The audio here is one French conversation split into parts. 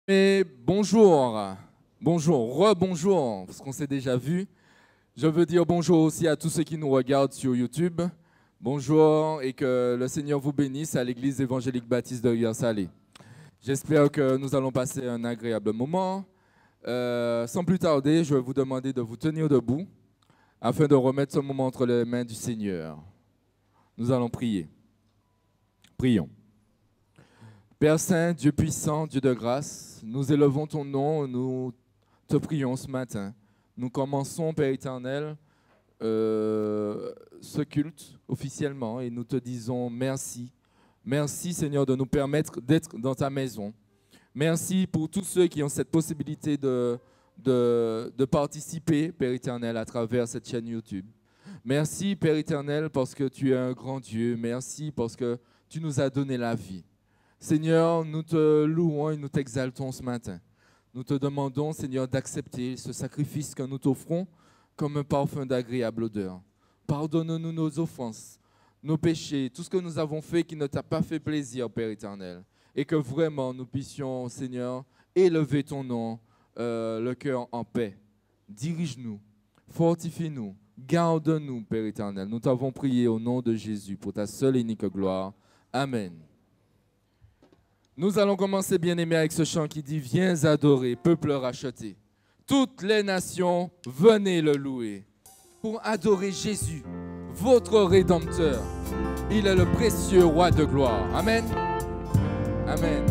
Et bonjour, bonjour, rebonjour, parce qu'on s'est déjà vu. Je veux dire bonjour aussi à tous ceux qui nous regardent sur YouTube. Bonjour et que le Seigneur vous bénisse à l'Église évangélique baptiste de Rivière-Salée. J'espère que nous allons passer un agréable moment. Sans plus tarder, je vais vous demander de vous tenir debout afin de remettre ce moment entre les mains du Seigneur. Nous allons prier. Prions. Père Saint, Dieu puissant, Dieu de grâce, nous élevons ton nom, nous te prions ce matin. Nous commençons, Père éternel, ce culte officiellement et nous te disons merci. Merci Seigneur de nous permettre d'être dans ta maison. Merci pour tous ceux qui ont cette possibilité de participer, Père éternel, à travers cette chaîne YouTube. Merci Père éternel parce que tu es un grand Dieu. Merci parce que tu nous as donné la vie. Seigneur, nous te louons et nous t'exaltons ce matin. Nous te demandons, Seigneur, d'accepter ce sacrifice que nous t'offrons comme un parfum d'agréable odeur. Pardonne-nous nos offenses, nos péchés, tout ce que nous avons fait qui ne t'a pas fait plaisir, Père éternel. Et que vraiment nous puissions, Seigneur, élever ton nom, le cœur en paix. Dirige-nous, fortifie-nous, garde-nous, Père éternel. Nous t'avons prié au nom de Jésus pour ta seule et unique gloire. Amen. Nous allons commencer, bien-aimés, avec ce chant qui dit « Viens adorer, peuple racheté. Toutes les nations, venez le louer. Pour adorer Jésus, votre Rédempteur. Il est le précieux roi de gloire. » Amen. Amen.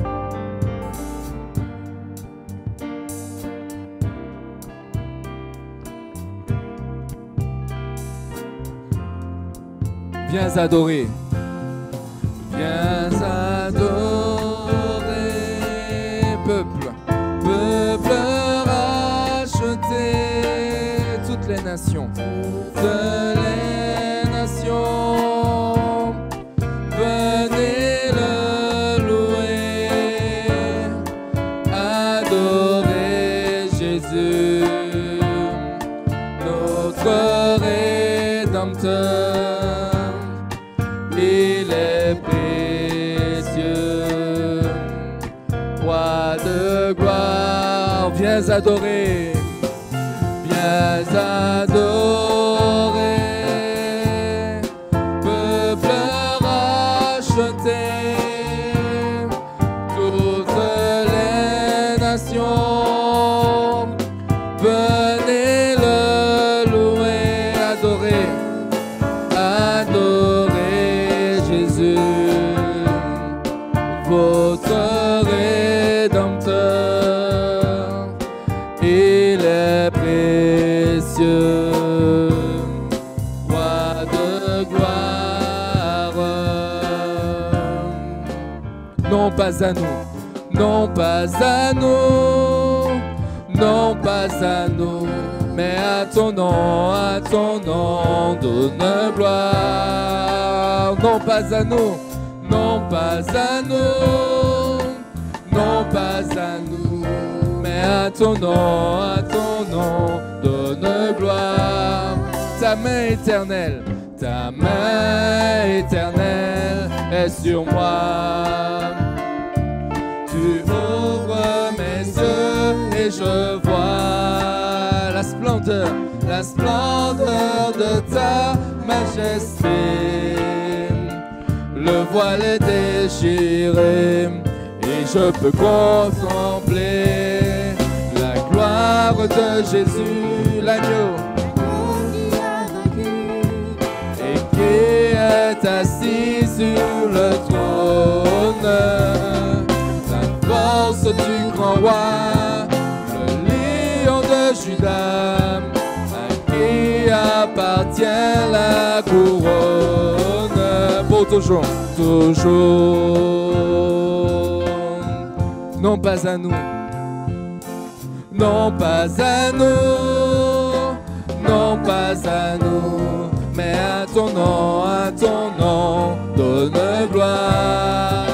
Viens adorer. Viens adorer. Peuple racheté, toutes les nations, venez le louer, adorer Jésus, notre Rédempteur, il est précieux, roi de gloire, viens adorer, viens adorer, peuple racheté, toutes les nations, venez le louer, adorer, adorer Jésus, votre Rédempteur, il est précieux, roi de gloire. Non pas à nous, non pas à nous, non pas à nous, mais à ton nom donne gloire. Non pas à nous, non pas à nous, non pas à nous, mais à ton nom donne gloire. Ta main éternelle est sur moi. Tu ouvres mes yeux et je vois la splendeur de ta majesté. Le voile est déchiré et je peux contempler la gloire de Jésus, l'agneau, et qui est assis sur le trône. La force du grand roi, le lion de Juda, à qui appartient la couronne pour toujours, toujours. Non pas à nous, non pas à nous, non pas à nous, mais à ton nom donne gloire.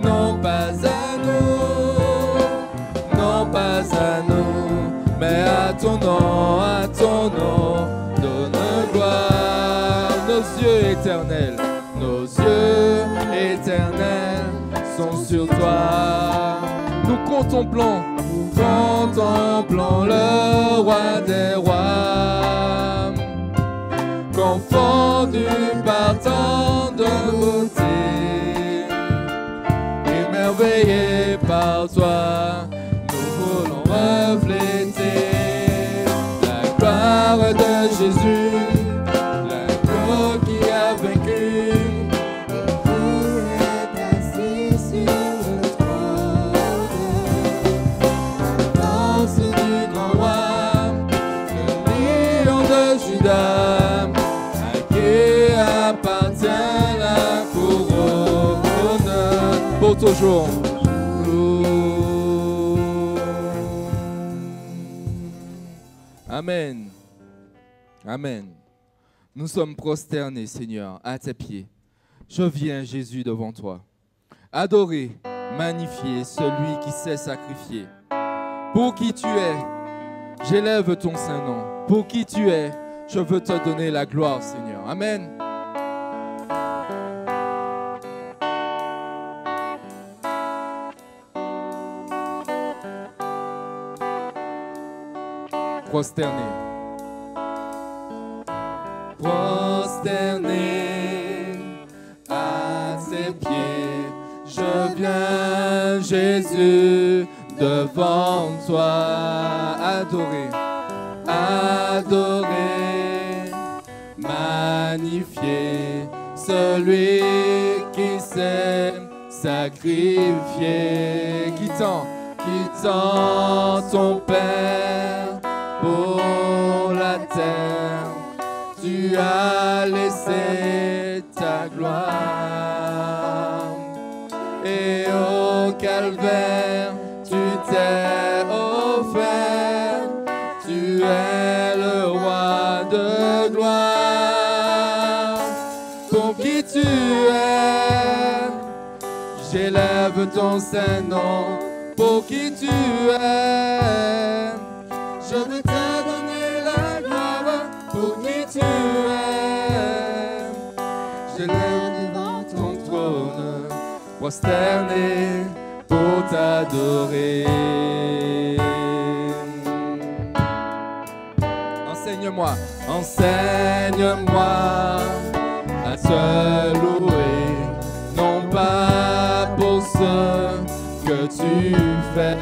Non pas à nous, non pas à nous, mais à ton nom donne gloire. Nos yeux éternels sont sur toi. Contemplons le roi des rois, confondu par tant de beauté, émerveillé par toi, nous voulons refléter la gloire de Jésus, l'agneau qui a vaincu. À qui appartient la couronne pour toujours. Amen. Amen. Nous sommes prosternés, Seigneur, à tes pieds. Je viens, Jésus, devant toi. Adorer, magnifier celui qui s'est sacrifié. Pour qui tu es, j'élève ton saint nom. Pour qui tu es, je veux te donner la gloire, Seigneur. Amen. Prosterné. Prosterné à ses pieds, je viens, Jésus, devant toi, adorer. Adorer, magnifier celui qui s'est sacrifié, quittant ton Père pour la terre, tu as laissé ta gloire et au calvaire tu t'es offert. Tu es le roi de gloire. Pour qui tu es, j'élève ton saint nom. Pour qui tu es, je veux te donner la gloire. Pour qui tu es, j'élève devant ton trône, prosterné pour t'adorer. Enseigne-moi, enseigne-moi à te louer, non pas pour ce que tu fais.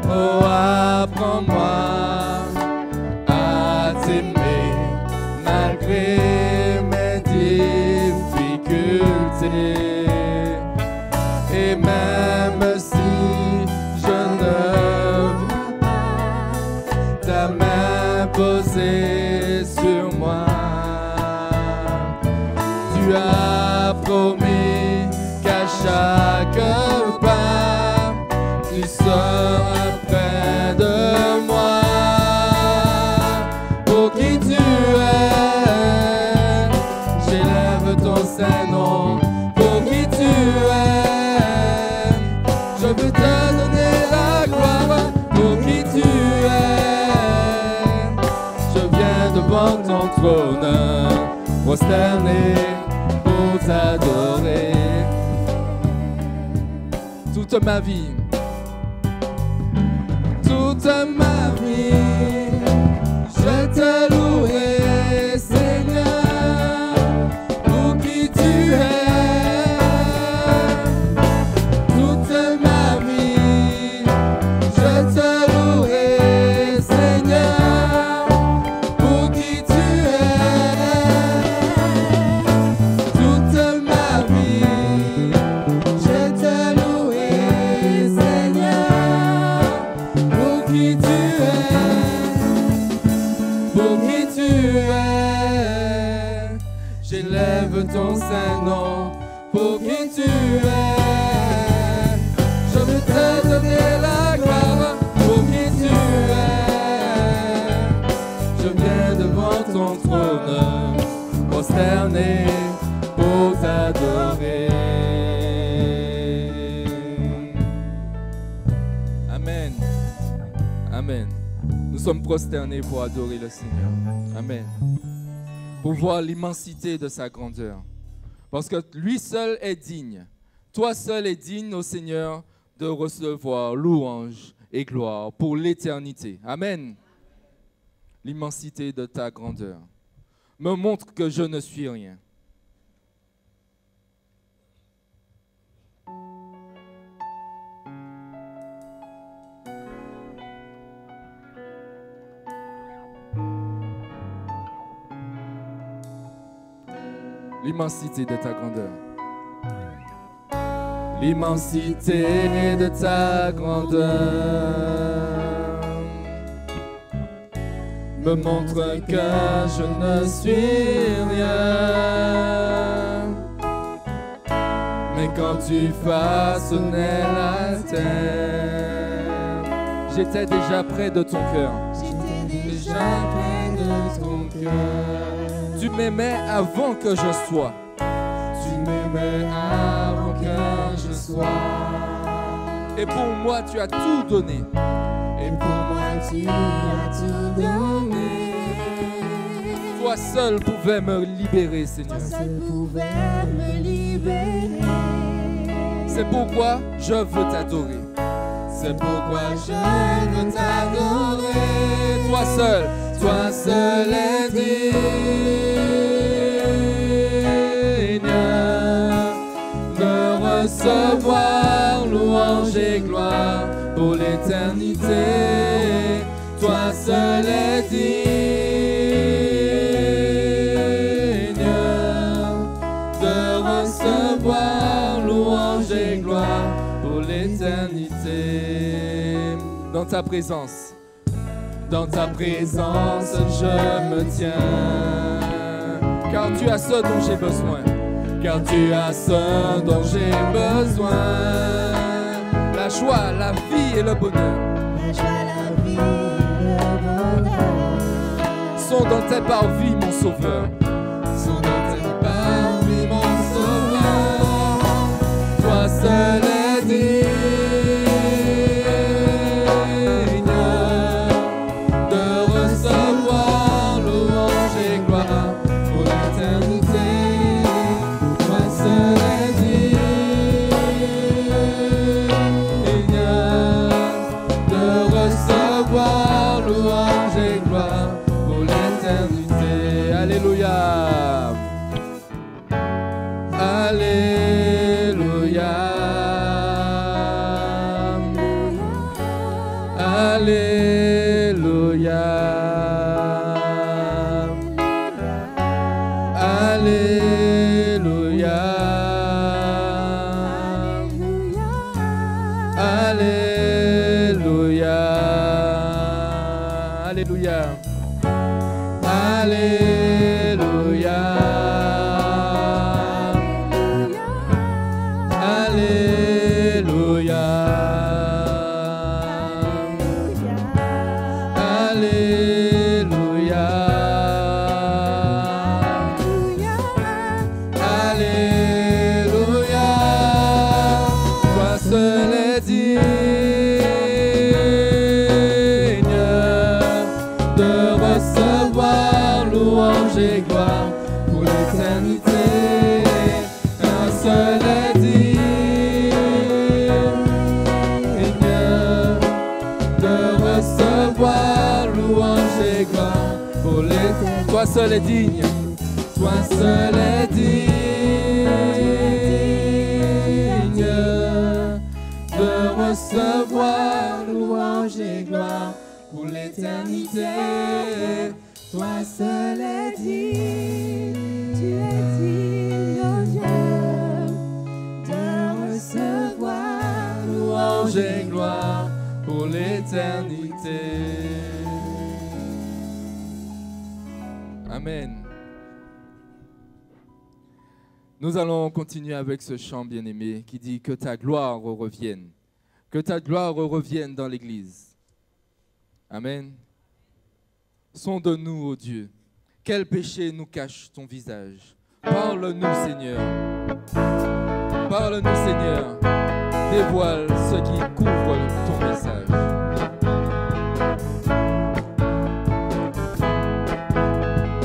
Oh, apprends-moi à t'aimer malgré mes difficultés. Et même si je ne ta main posée sur moi, tu as promis qu'à chaque pas, tu seras près de moi. Pour qui tu es, j'élève ton saint nom. Pour qui tu es, je veux te donner la gloire. Pour qui tu es, devant ton trône, prosterné pour t'adorer. Toute ma vie, je te louerai, Seigneur, pour qui tu es. Toute ma vie, je te louerai, Seigneur. J'élève ton saint nom. Pour qui tu es, je veux te donner la gloire. Pour qui tu es, je viens devant ton trône, prosterné pour t'adorer. Amen. Amen. Nous sommes prosternés pour adorer le Seigneur. Amen. Pour voir l'immensité de sa grandeur. Parce que lui seul est digne. Toi seul es digne, ô Seigneur, de recevoir louange et gloire pour l'éternité. Amen. L'immensité de ta grandeur me montre que je ne suis rien. L'immensité de ta grandeur. L'immensité de ta grandeur me montre que je ne suis rien. Mais quand tu façonnais la terre, j'étais déjà près de ton cœur. J'étais déjà près de ton cœur. Tu m'aimais avant que je sois. Tu m'aimais avant que je sois. Et pour moi, tu as tout donné. Et pour moi, tu as tout donné. Toi seul pouvais me libérer, Seigneur. Toi seul pouvais me libérer. C'est pourquoi je veux t'adorer. C'est pourquoi je veux t'adorer. Toi seul est digne de recevoir louange et gloire pour l'éternité. Toi seul est digne de recevoir louange et gloire pour l'éternité. Dans ta présence, je me tiens. Car tu as ce dont j'ai besoin. Car tu as ce dont j'ai besoin. La joie, la vie et le bonheur. La joie, la vie et le bonheur sont dans tes parvis, mon sauveur. sont dans tes parvis, mon sauveur. Toi seul est digne de recevoir louange et gloire pour l'éternité. Toi seul est digne de recevoir louange et gloire pour l'éternité. Alléluia. Alléluia. Alléluia. Alléluia. Alléluia. Alléluia. Alléluia. Alléluia. Alléluia. Alléluia. Toi seul est digne de recevoir louange et gloire pour l'éternité. Un seul est digne de recevoir louange et gloire pour l'éternité. Toi seul est digne. Toi seul est digne de recevoir louange et gloire pour l'éternité. Toi seul est digne, tu es digne, oh Dieu, de recevoir Louange et gloire pour l'éternité. Amen. Nous allons continuer avec ce chant bien-aimé qui dit que ta gloire revienne. Que ta gloire revienne dans l'Église. Amen. Sonde-nous, ô Dieu. Quel péché nous cache ton visage? Parle-nous, Seigneur. Parle-nous, Seigneur. Dévoile ce qui couvre ton message.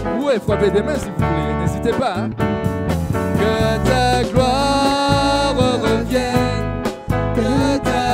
Vous pouvez frapper des mains si vous voulez, n'hésitez pas. Hein? Que ta gloire revienne, que ta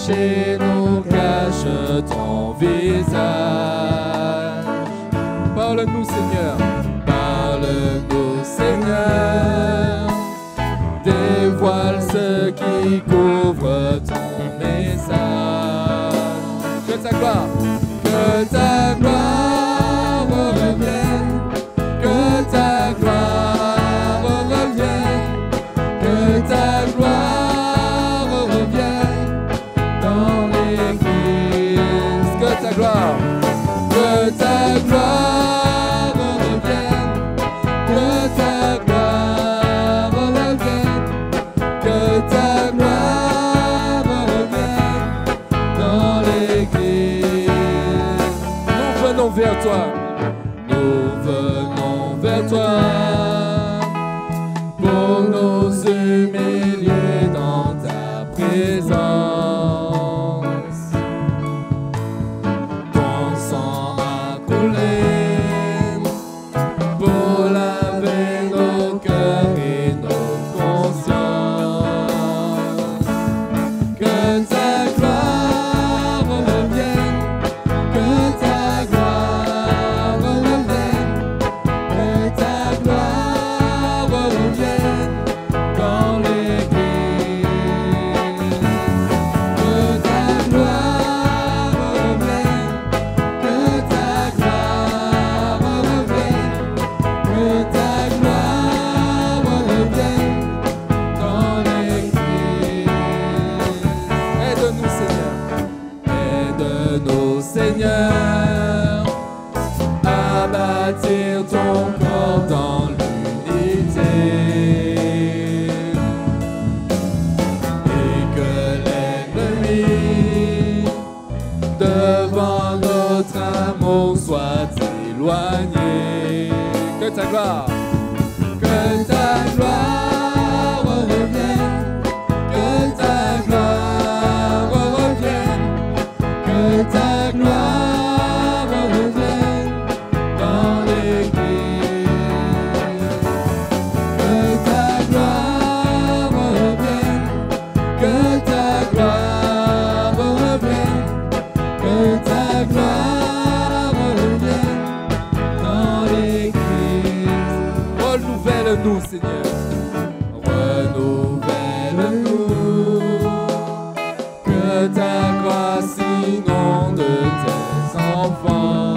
péchés nous cachent ton visage. Parle-nous, Seigneur. Parle-nous, Seigneur. Dévoile ce qui couvre ton message. Que ta gloire revienne. Que ta gloire revienne. Que ta gloire revienne dans l'Église. Que ta gloire revienne. Que ta gloire revienne. Que ta gloire revienne dans l'Église. Nous venons vers toi. Nous venons vers toi pour nous humilier dans ta présence. Ton sang a coulé pour laver nos cœurs et nos consciences. Que ta gloire revienne, que ta gloire revienne, que ta gloire revienne dans l'Église. Que ta gloire revienne, que ta gloire revienne, que ta gloire revienne dans l'Église. Aide-nous, Seigneur. Aide-nous, Seigneur, à bâtir ton corps dans l'unité. Et que l'ennemi devant notre amour soit éloigné. Que ta gloire revienne. Que ta gloire revienne. Que ta gloire revienne dans l'Église. Que ta gloire revienne. Que ta gloire revienne. Que ta gloire revienne dans l'Église. Renouvelle-nous, Seigneur. Renouvelle-nous. Que ta grâce inonde tes enfants.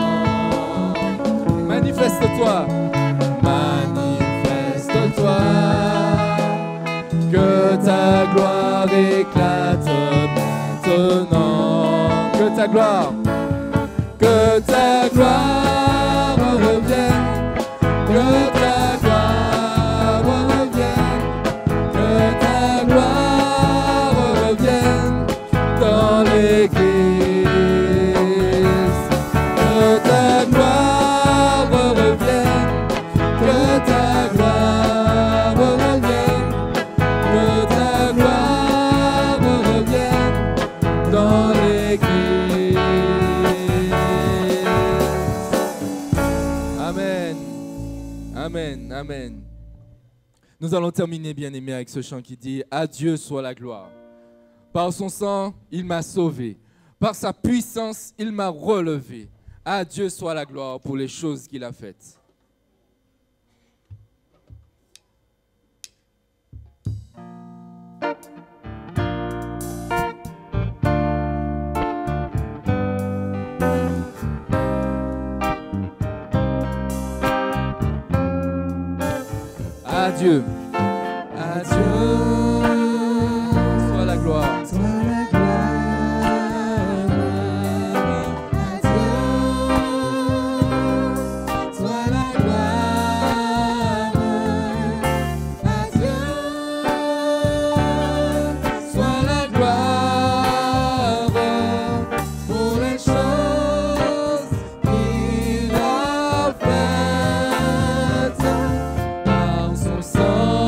Manifeste-toi. Manifeste-toi. Que ta gloire éclate maintenant. Que ta gloire revienne. Que ta gloire revienne. Que ta gloire revienne dans l'Église. Que ta gloire revienne. Que ta gloire revienne. Que ta gloire revienne dans l'Église. Amen. Amen. Amen. Nous allons terminer, bien-aimés, avec ce chant qui dit « À Dieu soit la gloire. Par son sang, il m'a sauvé. Par sa puissance, il m'a relevé. À Dieu soit la gloire pour les choses qu'il a faites. » À Dieu. À Dieu soit la gloire. Son sang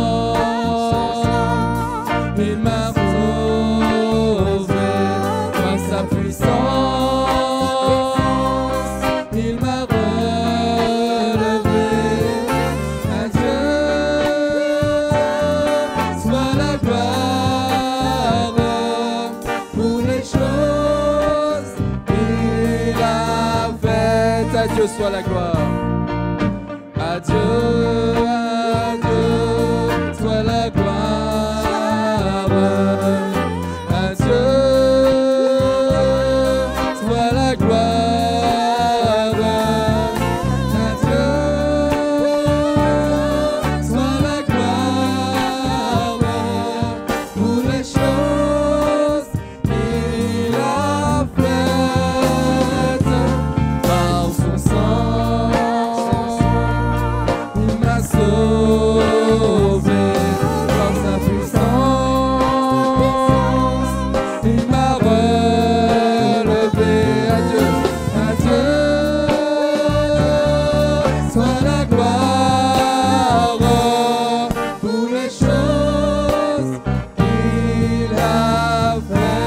Dieu soit la gloire. À Dieu soit la gloire. À Dieu soit la gloire. À Dieu soit la gloire pour les choses qu'il a faites par son sang. Il m'a sauvé par sa puissance. Il m'a relevé. À Dieu soit la gloire pour les choses qu'il a faites.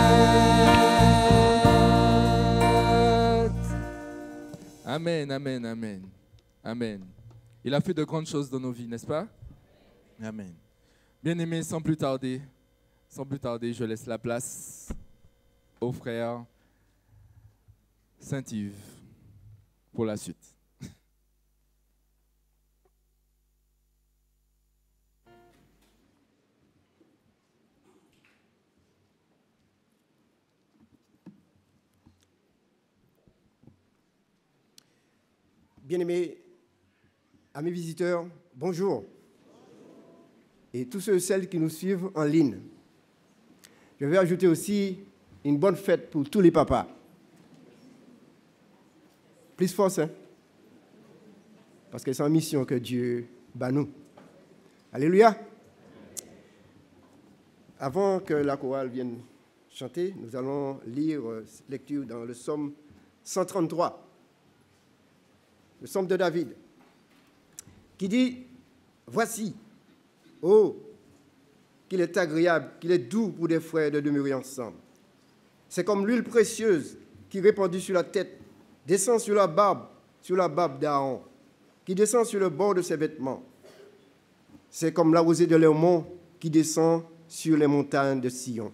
Amen, amen, amen. Amen. Il a fait de grandes choses dans nos vies, n'est-ce pas? Amen. Bien-aimés, sans plus tarder, je laisse la place au frère Saint-Yves pour la suite. Bien-aimés, amis visiteurs, bonjour. Et tous ceux et celles qui nous suivent en ligne. Je vais ajouter aussi une bonne fête pour tous les papas. Plus force, hein? Parce que c'est en mission que Dieu bat nous. Alléluia. Avant que la chorale vienne chanter, nous allons lire cette lecture dans le psaume 133. Le psaume de David, qui dit « Voici, oh, qu'il est agréable, qu'il est doux pour des frères de demeurer ensemble. C'est comme l'huile précieuse qui, répandue sur la tête, descend sur la barbe d'Aaron, qui descend sur le bord de ses vêtements. C'est comme la rosée de l'Hermon qui descend sur les montagnes de Sion.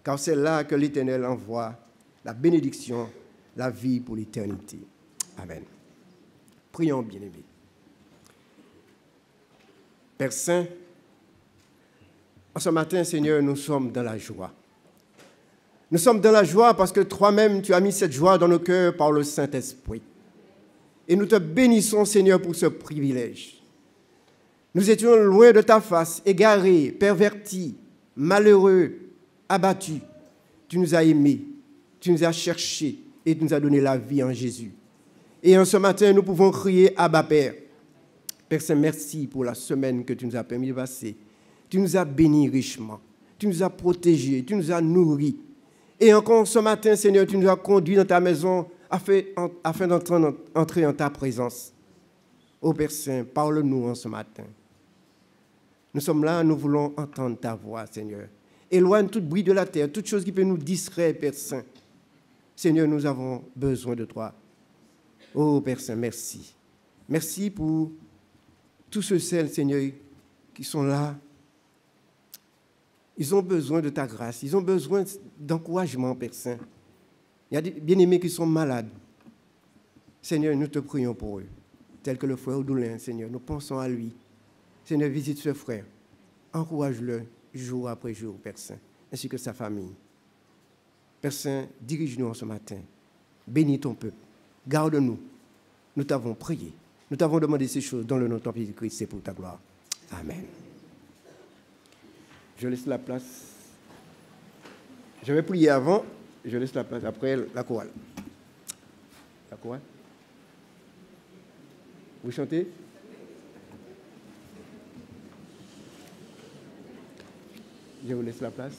Car c'est là que l'Éternel envoie la bénédiction, la vie pour l'éternité. » Amen. Prions, bien-aimés. Père Saint, en ce matin, Seigneur, nous sommes dans la joie. Nous sommes dans la joie parce que toi-même, tu as mis cette joie dans nos cœurs par le Saint-Esprit. Et nous te bénissons, Seigneur, pour ce privilège. Nous étions loin de ta face, égarés, pervertis, malheureux, abattus. Tu nous as aimés, tu nous as cherchés et tu nous as donné la vie en Jésus. Et en ce matin, nous pouvons crier Abba Père. Père Saint, merci pour la semaine que tu nous as permis de passer. Tu nous as bénis richement. Tu nous as protégés. Tu nous as nourris. Et encore ce matin, Seigneur, tu nous as conduits dans ta maison afin d'entrer en ta présence. Ô Père Saint, parle-nous en ce matin. Nous sommes là, nous voulons entendre ta voix, Seigneur. Éloigne tout bruit de la terre, toute chose qui peut nous distraire, Père Saint. Seigneur, nous avons besoin de toi. Oh Père Saint, merci. Merci pour tous ceux, Seigneur, qui sont là. Ils ont besoin de ta grâce. Ils ont besoin d'encouragement, Père Saint. Il y a des bien-aimés qui sont malades. Seigneur, nous te prions pour eux. Tel que le frère Odoulin, Seigneur, nous pensons à lui. Seigneur, visite ce frère. Encourage-le jour après jour, Père Saint, ainsi que sa famille. Père Saint, dirige-nous en ce matin. Bénis ton peuple. Garde-nous. Nous t'avons prié. Nous t'avons demandé ces choses dans le nom de ton Fils Christ. C'est pour ta gloire. Amen. Je laisse la place. Je vais prier avant. Je laisse la place après la chorale. La chorale. Vous chantez? Je vous laisse la place.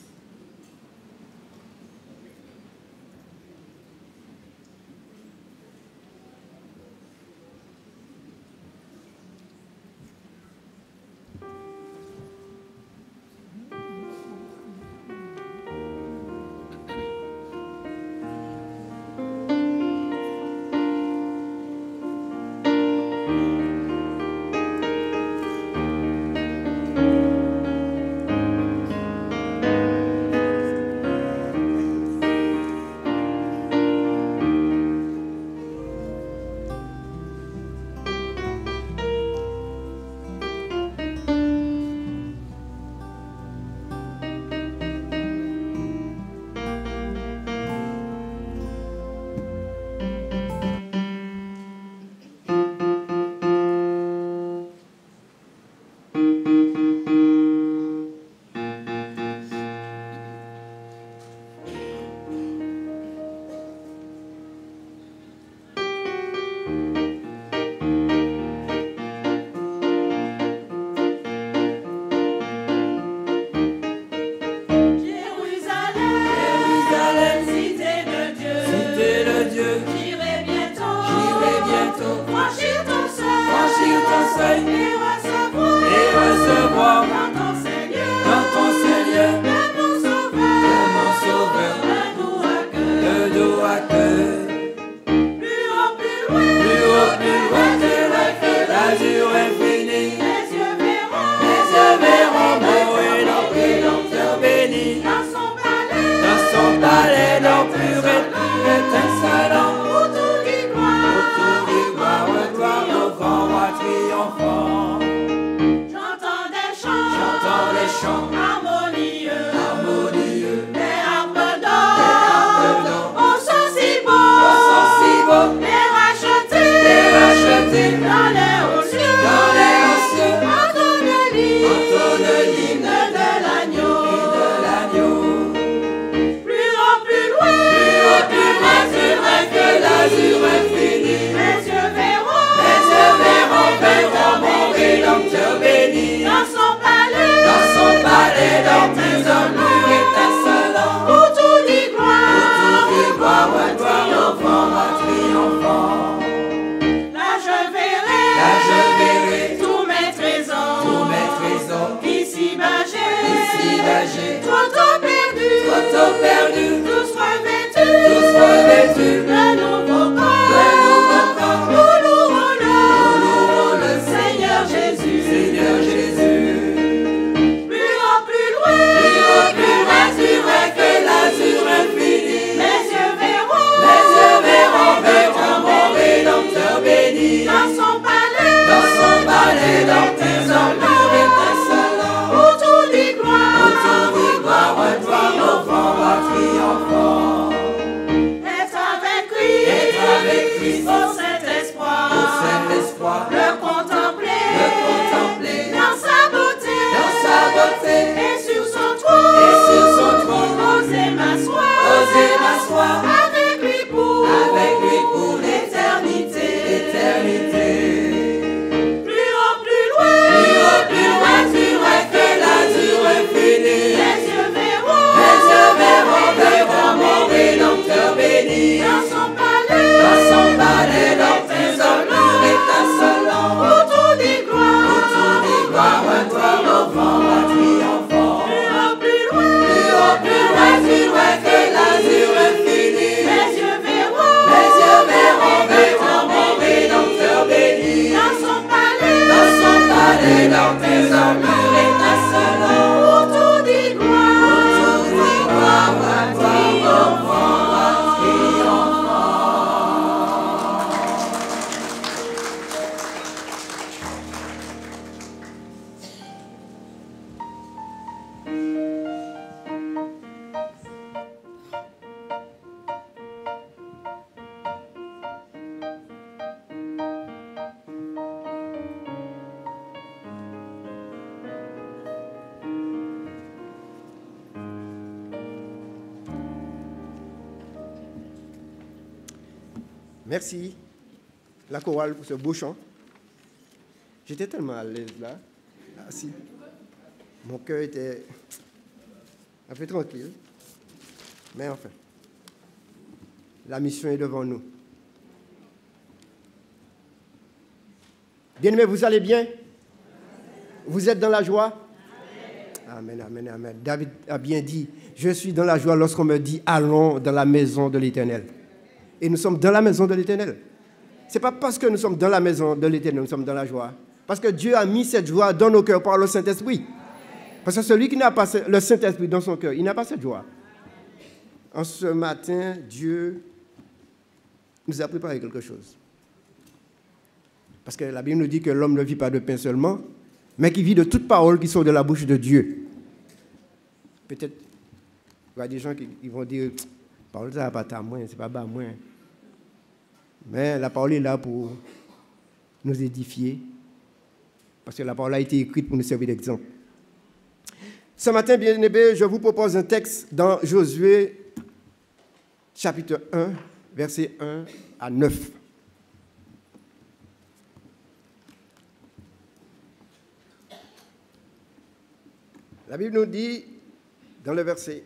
nos vents triomphants. Est avec Christ au Saint-Espoir, le contempler dans sa beauté, et sur son trône, oser m'asseoir avec lui pour l'éternité. Plus haut, plus loin que l'azur infini. Les yeux verront mon Rédempteur béni. Dans son palais, dans tes honneurs étincelants. Pour tout dit gloire, à toi nos vents triomphants. Plus haut, plus loin que l'azur infini. Les yeux verront mon Rédempteur béni. Dans son palais, dans tes honneurs étincelants. Pour tout dit gloire, à toi nos vents triomphants. Merci, la chorale, pour ce beau chant. J'étais tellement à l'aise là, assis. Mon cœur était un peu tranquille. Mais enfin, la mission est devant nous. Bien-aimés, vous allez bien? Vous êtes dans la joie? Amen, amen, amen. David a bien dit, je suis dans la joie lorsqu'on me dit, allons dans la maison de l'Éternel. Et nous sommes dans la maison de l'Éternel. Ce n'est pas parce que nous sommes dans la maison de l'Éternel, nous sommes dans la joie. Parce que Dieu a mis cette joie dans nos cœurs par le Saint-Esprit. Parce que celui qui n'a pas le Saint-Esprit dans son cœur, il n'a pas cette joie. En ce matin, Dieu nous a préparé quelque chose. Parce que la Bible nous dit que l'homme ne vit pas de pain seulement, mais qui vit de toute parole qui sort de la bouche de Dieu. Peut-être, il y a des gens qui vont dire, parole ça pas ta moins, c'est pas bas moins. Mais la parole est là pour nous édifier, parce que la parole a été écrite pour nous servir d'exemple. Ce matin, bien-aimés, je vous propose un texte dans Josué, chapitre 1, versets 1 à 9. La Bible nous dit, dans le verset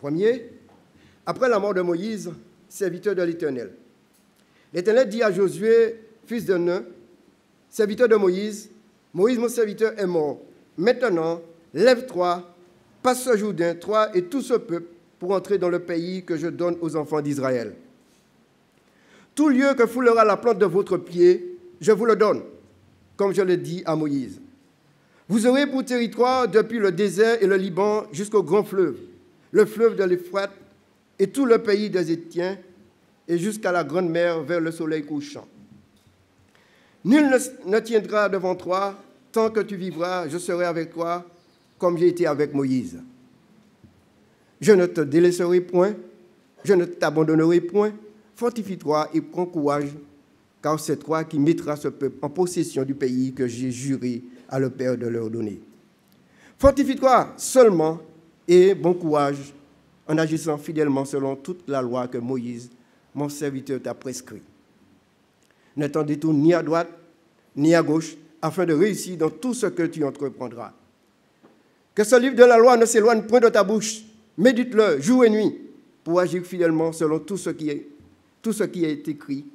1er, après la mort de Moïse, serviteur de l'Éternel, l'Éternel dit à Josué, fils de Nun, serviteur de Moïse, Moïse, mon serviteur, est mort. Maintenant, lève-toi, passe ce Jourdain, toi et tout ce peuple, pour entrer dans le pays que je donne aux enfants d'Israël. Tout lieu que foulera la plante de votre pied, je vous le donne, comme je l'ai dit à Moïse. Vous aurez pour territoire depuis le désert et le Liban jusqu'au grand fleuve, le fleuve de l'Euphrate et tout le pays des Hétiens, et jusqu'à la grande mer vers le soleil couchant. Nul ne tiendra devant toi, tant que tu vivras, je serai avec toi, comme j'ai été avec Moïse. Je ne te délaisserai point, je ne t'abandonnerai point, fortifie-toi et prends courage, car c'est toi qui mettras ce peuple en possession du pays que j'ai juré à leur père de leur donner. Fortifie-toi seulement et bon courage en agissant fidèlement selon toute la loi que Moïse, mon serviteur, t'a prescrit. Ne t'en détourne ni à droite ni à gauche, afin de réussir dans tout ce que tu entreprendras. Que ce livre de la loi ne s'éloigne point de ta bouche. Médite-le jour et nuit pour agir fidèlement selon tout ce qui est écrit,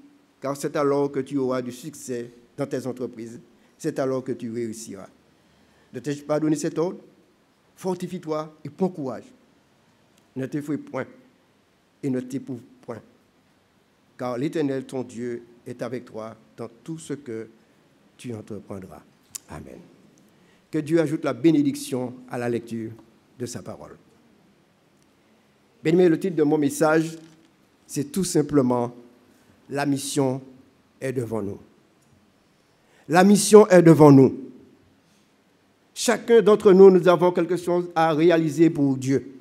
car c'est alors que tu auras du succès dans tes entreprises. C'est alors que tu réussiras. Ne t'ai-je pas donné cet ordre? Fortifie-toi et prends courage. Ne t'effraie point et ne t'éprouve point, car l'Éternel, ton Dieu, est avec toi dans tout ce que tu entreprendras. Amen. Que Dieu ajoute la bénédiction à la lecture de sa parole. Bien-aimé, le titre de mon message, c'est tout simplement « La mission est devant nous ». La mission est devant nous. Chacun d'entre nous, nous avons quelque chose à réaliser pour Dieu.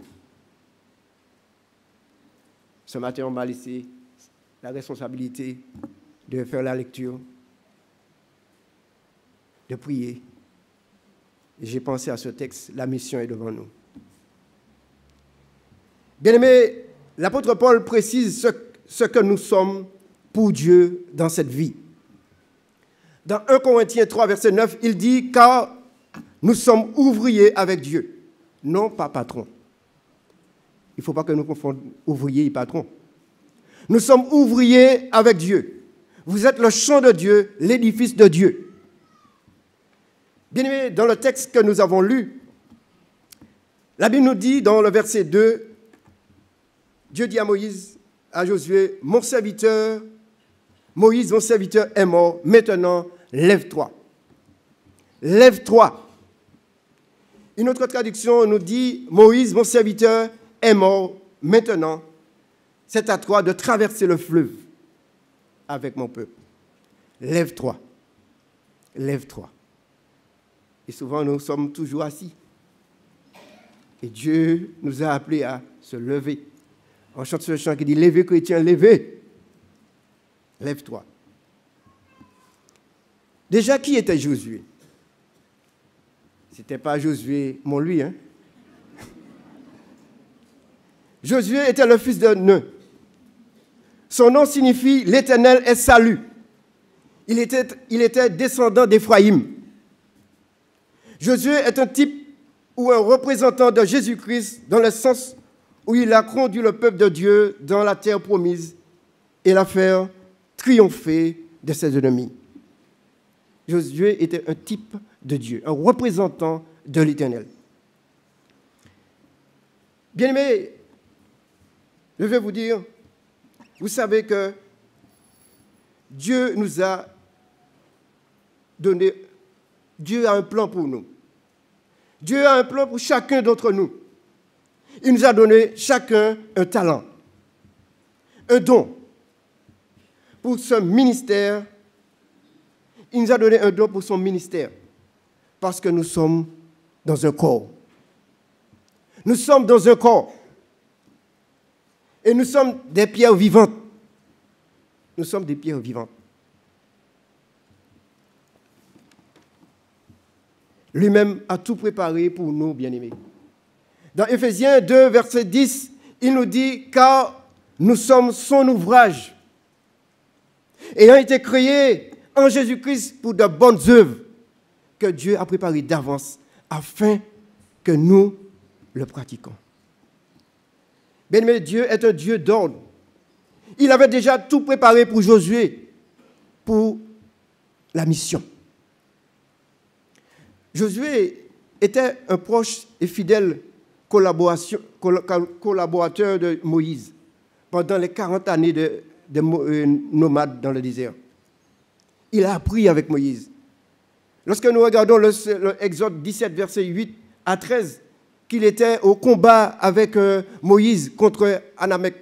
Ce matin, on m'a laissé la responsabilité de faire la lecture, de prier. Et j'ai pensé à ce texte, la mission est devant nous. Bien-aimés, l'apôtre Paul précise ce que nous sommes pour Dieu dans cette vie. Dans 1 Corinthiens 3, verset 9, il dit « Car nous sommes ouvriers avec Dieu, non pas patrons. » Il ne faut pas que nous confondions ouvrier et patron. Nous sommes ouvriers avec Dieu. Vous êtes le champ de Dieu, l'édifice de Dieu. Bien-aimés, dans le texte que nous avons lu, la Bible nous dit dans le verset 2, Dieu dit à Moïse, à Josué, « Mon serviteur, Moïse, mon serviteur est mort. Maintenant, lève-toi. » Lève-toi. Une autre traduction nous dit, « Moïse, mon serviteur, est mort. Maintenant, c'est à toi de traverser le fleuve avec mon peuple. Lève-toi. Lève-toi. » Et souvent, nous sommes toujours assis. Et Dieu nous a appelés à se lever. On chante ce chant qui dit « Levez, chrétien, levez. Lève-toi. » Déjà, qui était Josué? Ce n'était pas Josué, mon lui, hein? Josué était le fils de Nun. Son nom signifie « l'Éternel est salut ». Il était descendant d'Éphraïm. Josué est un type ou un représentant de Jésus-Christ dans le sens où il a conduit le peuple de Dieu dans la terre promise et l'a fait triompher de ses ennemis. Josué était un type de Dieu, un représentant de l'Éternel. Bien-aimés, je vais vous dire, vous savez que Dieu nous a donné, Dieu a un plan pour nous. Dieu a un plan pour chacun d'entre nous. Il nous a donné chacun un talent, un don pour ce ministère. Il nous a donné un don pour son ministère parce que nous sommes dans un corps. Nous sommes dans un corps et nous sommes des pierres vivantes. Nous sommes des pierres vivantes. Lui-même a tout préparé pour nous, bien-aimés. Dans Éphésiens 2, verset 10, il nous dit « Car nous sommes son ouvrage, ayant été créés en Jésus-Christ pour de bonnes œuvres que Dieu a préparées d'avance afin que nous le pratiquons. » Bien-aimés, Dieu est un Dieu d'ordre. Il avait déjà tout préparé pour Josué, pour la mission. Josué était un proche et fidèle collaborateur de Moïse pendant les 40 années de nomade dans le désert. Il a appris avec Moïse. Lorsque nous regardons le Exode 17, verset 8 à 13, qu'il était au combat avec Moïse contre Amalek.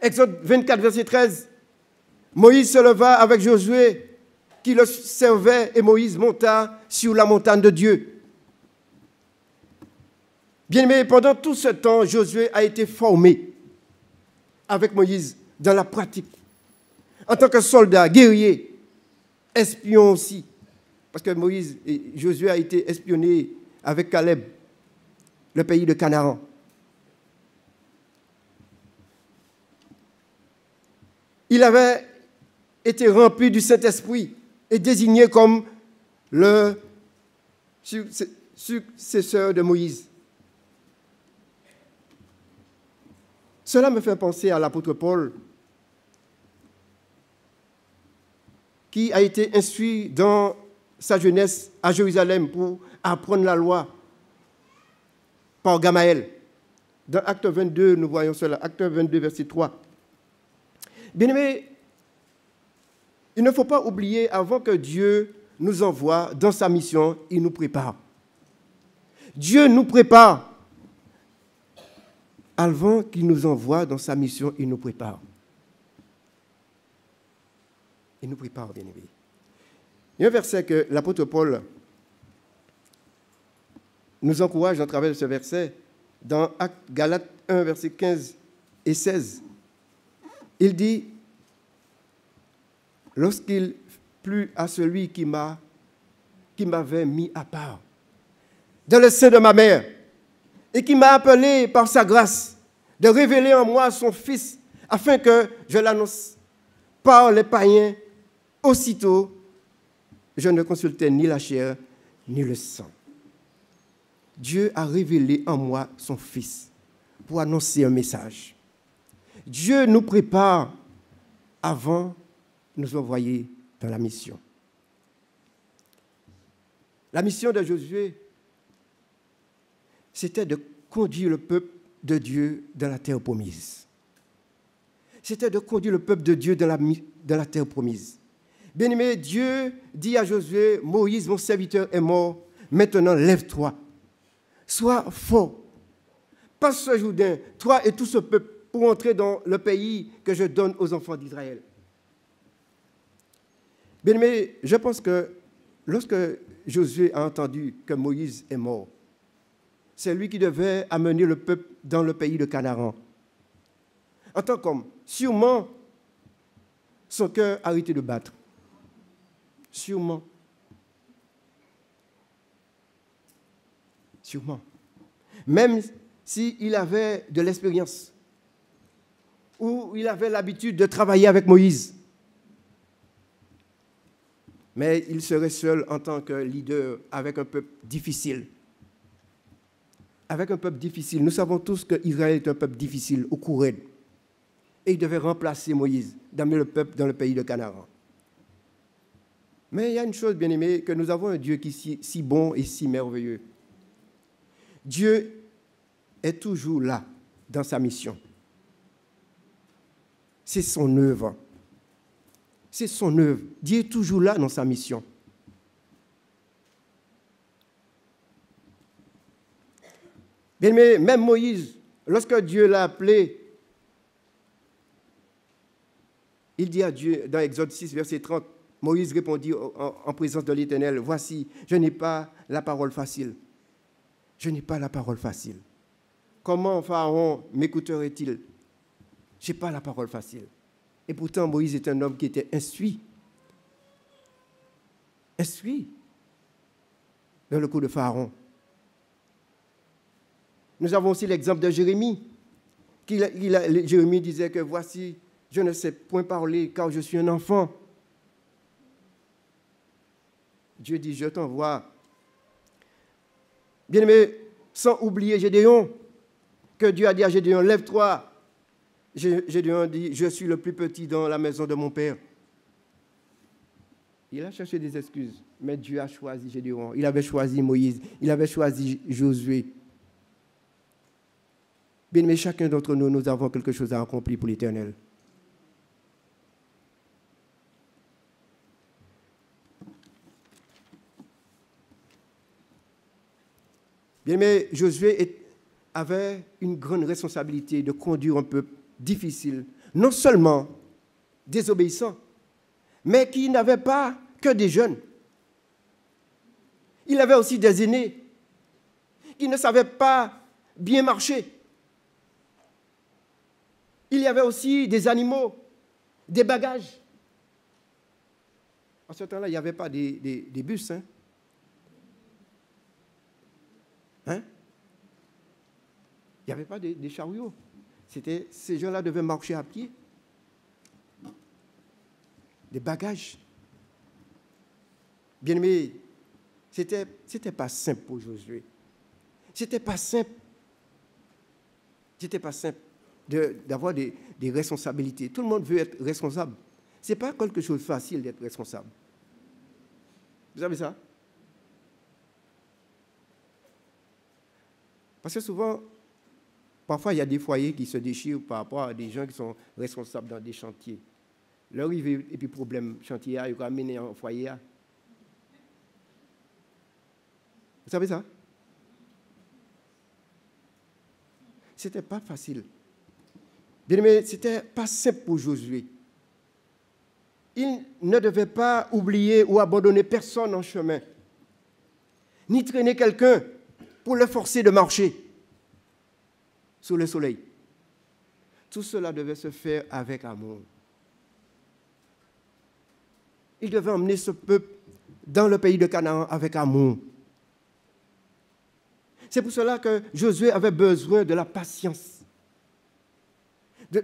Exode 24, verset 13, Moïse se leva avec Josué qui le servait et Moïse monta sur la montagne de Dieu. Bien-aimé, pendant tout ce temps, Josué a été formé avec Moïse dans la pratique. En tant que soldat, guerrier, espion aussi. Parce que Josué a été espionné avec Caleb, le pays de Canaan. Il avait été rempli du Saint-Esprit et désigné comme le successeur de Moïse. Cela me fait penser à l'apôtre Paul, qui a été instruit dans sa jeunesse à Jérusalem pour apprendre la loi par Gamaël. Dans Acte 22, nous voyons cela, Acte 22, verset 3. Bien-aimés, il ne faut pas oublier, avant que Dieu nous envoie dans sa mission, il nous prépare. Dieu nous prépare. Avant qu'il nous envoie dans sa mission, il nous prépare. Il nous prépare, bien-aimés. Il y a un verset que l'apôtre Paul nous encourage à travers ce verset dans Galates 1, versets 15 et 16. Il dit, lorsqu'il plut à celui qui m'avait mis à part dans le sein de ma mère et qui m'a appelé par sa grâce de révéler en moi son Fils afin que je l'annonce par les païens, aussitôt je ne consultais ni la chair ni le sang. Dieu a révélé en moi son Fils pour annoncer un message. Dieu nous prépare avant de nous envoyer dans la mission. La mission de Josué, c'était de conduire le peuple de Dieu dans la terre promise. C'était de conduire le peuple de Dieu dans la terre promise. Bien-aimé, Dieu dit à Josué, Moïse, mon serviteur, est mort, maintenant lève-toi. Sois fort. Passe ce Jourdain, toi et tout ce peuple, pour entrer dans le pays que je donne aux enfants d'Israël. Bien-aimé, je pense que lorsque Josué a entendu que Moïse est mort, c'est lui qui devait amener le peuple dans le pays de Canaan. En tant qu'homme, sûrement, son cœur a arrêté de battre. Sûrement. Sûrement. Même s'il avait de l'expérience, ou il avait l'habitude de travailler avec Moïse. Mais il serait seul en tant que leader avec un peuple difficile. Avec un peuple difficile. Nous savons tous qu'Israël est un peuple difficile, au courant. Et il devait remplacer Moïse, d'amener le peuple dans le pays de Canaan. Mais il y a une chose, bien aimée, que nous avons un Dieu qui est si bon et si merveilleux. Dieu est toujours là dans sa mission. C'est son œuvre. C'est son œuvre. Dieu est toujours là dans sa mission. Bien aimé, même Moïse, lorsque Dieu l'a appelé, il dit à Dieu, dans Exode 6, verset 30, Moïse répondit en présence de l'Éternel, « Voici, je n'ai pas la parole facile. Je n'ai pas la parole facile. Comment Pharaon m'écouterait-il? Je n'ai pas la parole facile. » Et pourtant, Moïse est un homme qui était instruit. Instruit dans le coup de Pharaon. Nous avons aussi l'exemple de Jérémie. Jérémie disait que « Voici, je ne sais point parler car je suis un enfant. » Dieu dit « Je t'envoie. » Bien-aimé, sans oublier Gédéon, que Dieu a dit à Gédéon « Lève-toi. » Gédéon dit « Je suis le plus petit dans la maison de mon père. » Il a cherché des excuses, mais Dieu a choisi Gédéon. Il avait choisi Moïse, il avait choisi Josué. Bien, mais chacun d'entre nous, nous avons quelque chose à accomplir pour l'Éternel. Bien, mais Josué avait une grande responsabilité de conduire un peuple difficile, non seulement désobéissant, mais qui n'avait pas que des jeunes. Il avait aussi des aînés qui ne savaient pas bien marcher. Il y avait aussi des animaux, des bagages. En ce temps-là, il n'y avait pas des bus. Hein? Il n'y avait pas des chariots. Ces gens-là devaient marcher à pied. Des bagages. Bien-aimé, c'était pas simple pour Josué. C'était pas simple. C'était pas simple d'avoir des responsabilités. Tout le monde veut être responsable. Ce n'est pas quelque chose de facile d'être responsable. Vous savez ça? Parce que souvent, parfois, il y a des foyers qui se déchirent par rapport à des gens qui sont responsables dans des chantiers. Leur arrivée et puis problème chantier, ils ramènent en foyer. Vous savez ça? Ce n'était pas facile. Bien aimé, ce n'était pas simple pour Josué. Il ne devait pas oublier ou abandonner personne en chemin, ni traîner quelqu'un pour le forcer de marcher sous le soleil. Tout cela devait se faire avec amour. Il devait emmener ce peuple dans le pays de Canaan avec amour. C'est pour cela que Josué avait besoin de la patience, de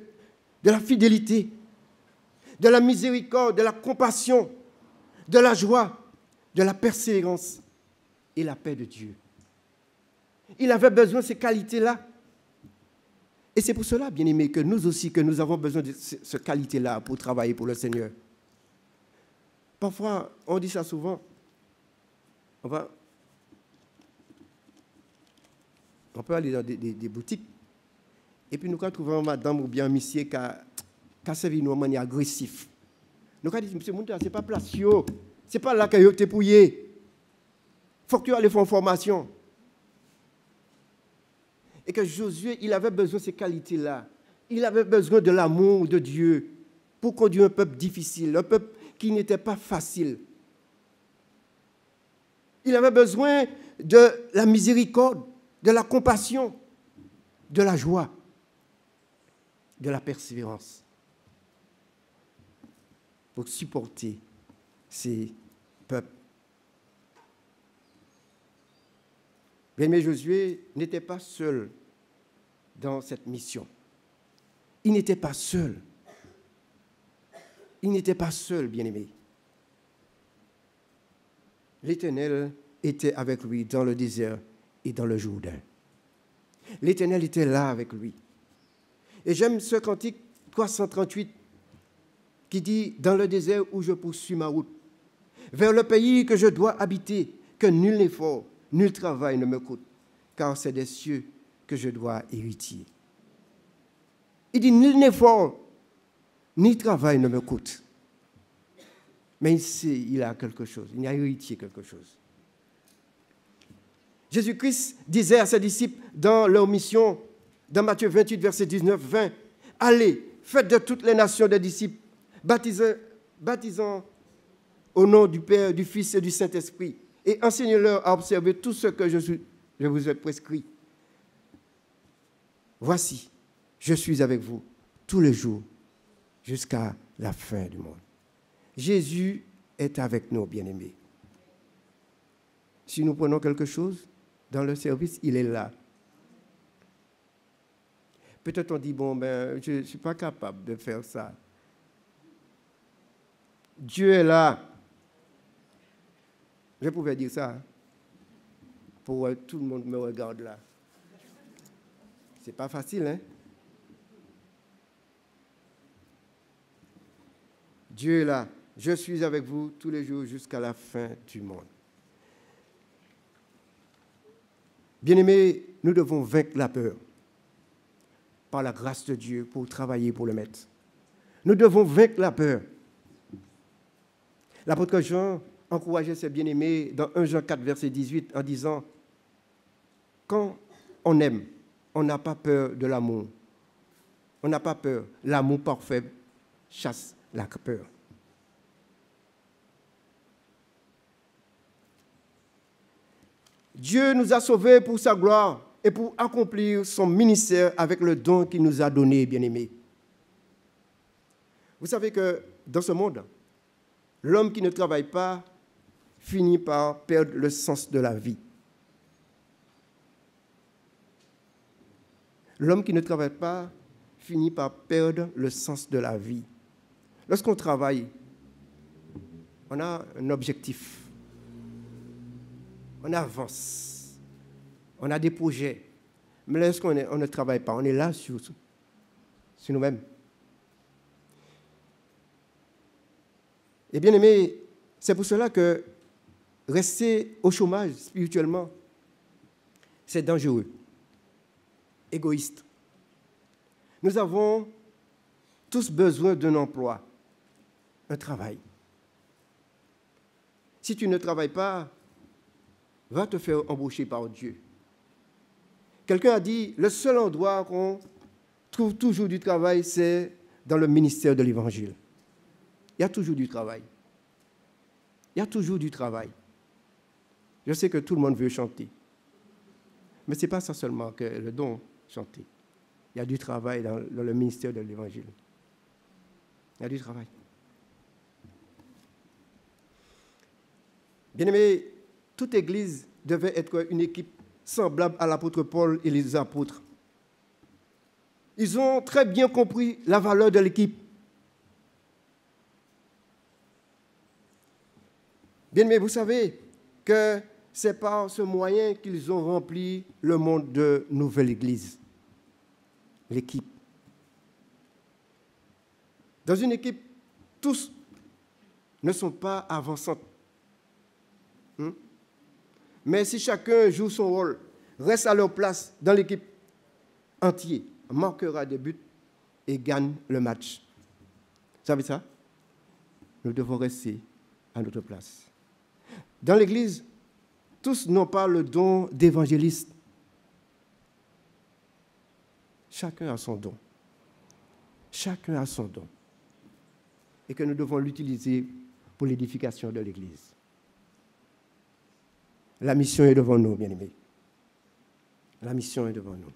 la fidélité, de la miséricorde, de la compassion, de la joie, de la persévérance et la paix de Dieu. Il avait besoin de ces qualités-là. Et c'est pour cela, bien-aimés, que nous aussi, que nous avons besoin de ces qualités-là pour travailler pour le Seigneur. Parfois, on dit ça souvent, on peut aller dans des boutiques, et puis nous, quand trouvons une madame ou bien un monsieur qui a servi nous de manière agressive, nous, quand disons, monsieur, ce n'est pas place, ce n'est pas là que tu es pouillé. Il faut que tu ailles faire une formation. Et que Josué, il avait besoin de ces qualités-là. Il avait besoin de l'amour de Dieu pour conduire un peuple difficile, un peuple qui n'était pas facile. Il avait besoin de la miséricorde, de la compassion, de la joie, de la persévérance pour supporter ces peuples. Bien-aimé, Josué n'était pas seul dans cette mission. Il n'était pas seul. Il n'était pas seul, bien-aimé. L'Éternel était avec lui dans le désert et dans le Jourdain. L'Éternel était là avec lui. Et j'aime ce cantique 338 qui dit « Dans le désert où je poursuis ma route, vers le pays que je dois habiter, que nul effort, nul travail ne me coûte, car c'est des cieux que je dois hériter. » Il dit « Nul effort, ni travail ne me coûte. » Mais il a quelque chose, il a hérité quelque chose. Jésus-Christ disait à ses disciples dans leur mission, dans Matthieu 28, verset 19-20, « Allez, faites de toutes les nations des disciples, baptisant au nom du Père, du Fils et du Saint-Esprit, et enseignez-leur à observer tout ce que je vous ai prescrit. Voici, je suis avec vous tous les jours jusqu'à la fin du monde. » Jésus est avec nous, bien-aimés. Si nous prenons quelque chose dans le service, il est là. Peut-être on dit, bon, je ne suis pas capable de faire ça. Dieu est là. Je pouvais dire ça. Pour tout le monde me regarde là. C'est pas facile, hein? Dieu est là. Je suis avec vous tous les jours jusqu'à la fin du monde. Bien-aimés, nous devons vaincre la peur par la grâce de Dieu pour travailler pour le Maître. Nous devons vaincre la peur. L'apôtre Jean encourageait ses bien-aimés dans 1 Jean 4, verset 18, en disant « Quand on aime, on n'a pas peur de l'amour. On n'a pas peur. L'amour parfait chasse la peur. » Dieu nous a sauvés pour sa gloire et pour accomplir son ministère avec le don qu'il nous a donné, bien-aimés. Vous savez que dans ce monde, l'homme qui ne travaille pas finit par perdre le sens de la vie. L'homme qui ne travaille pas finit par perdre le sens de la vie. Lorsqu'on travaille, on a un objectif. On avance. On a des projets. Mais lorsqu'on ne travaille pas, on est là sur nous-mêmes. Et bien aimé, c'est pour cela que rester au chômage spirituellement, c'est dangereux, égoïste. Nous avons tous besoin d'un emploi, un travail. Si tu ne travailles pas, va te faire embaucher par Dieu. Quelqu'un a dit, le seul endroit qu'on trouve toujours du travail, c'est dans le ministère de l'Évangile. il y a toujours du travail. Il y a toujours du travail. Je sais que tout le monde veut chanter. Mais ce n'est pas ça seulement que le don, chanter. Il y a du travail dans le ministère de l'Évangile. Il y a du travail. Bien-aimés, toute Église devait être une équipe semblable à l'apôtre Paul et les apôtres. Ils ont très bien compris la valeur de l'équipe. Bien-aimés, vous savez que c'est par ce moyen qu'ils ont rempli le monde de nouvelle Église. L'équipe. Dans une équipe, tous ne sont pas avançants. Mais si chacun joue son rôle, reste à leur place dans l'équipe entière, marquera des buts et gagne le match. Vous savez ça? Nous devons rester à notre place. Dans l'Église, tous n'ont pas le don d'évangéliste. Chacun a son don. Chacun a son don. Et que nous devons l'utiliser pour l'édification de l'Église. La mission est devant nous, bien-aimés. La mission est devant nous.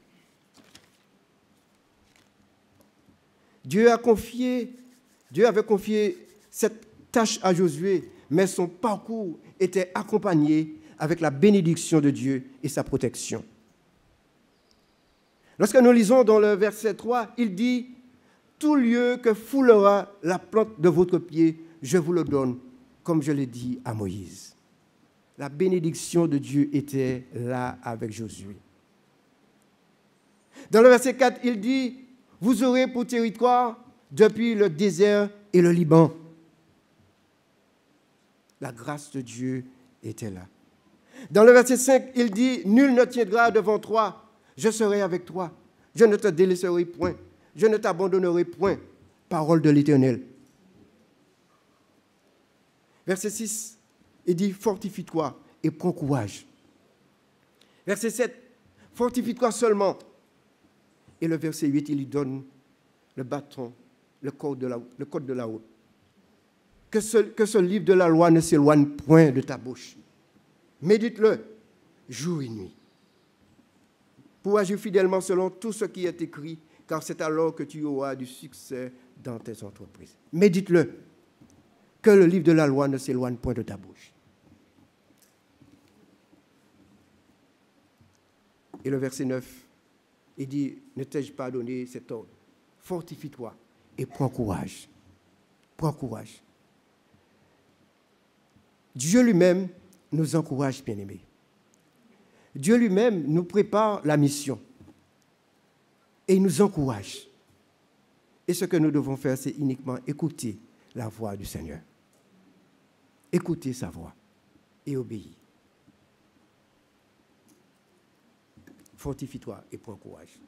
Dieu avait confié cette tâche à Josué, mais son parcours était accompagné avec la bénédiction de Dieu et sa protection. Lorsque nous lisons dans le verset 3, il dit « Tout lieu que foulera la plante de votre pied, je vous le donne, comme je l'ai dit à Moïse. » La bénédiction de Dieu était là avec Josué. Dans le verset 4, il dit « Vous aurez pour territoire depuis le désert et le Liban. » La grâce de Dieu était là. Dans le verset 5, il dit « Nul ne tiendra devant toi, je serai avec toi. Je ne te délaisserai point, je ne t'abandonnerai point. » Parole de l'Éternel. Verset 6, il dit « Fortifie-toi et prends courage. » Verset 7, « Fortifie-toi seulement. » Et le verset 8, il lui donne le bâton, le code de la route. Que ce livre de la loi ne s'éloigne point de ta bouche. Médite-le jour et nuit, pour agir fidèlement selon tout ce qui est écrit, car c'est alors que tu auras du succès dans tes entreprises. Médite-le, que le livre de la loi ne s'éloigne point de ta bouche. Et le verset 9, il dit, ne t'ai-je pas donné cet ordre? Fortifie-toi et prends courage. Prends courage. Dieu lui-même nous encourage, bien-aimés. Dieu lui-même nous prépare la mission. Et il nous encourage. Et ce que nous devons faire, c'est uniquement écouter la voix du Seigneur. Écouter sa voix et obéir. Fortifie-toi et prends courage.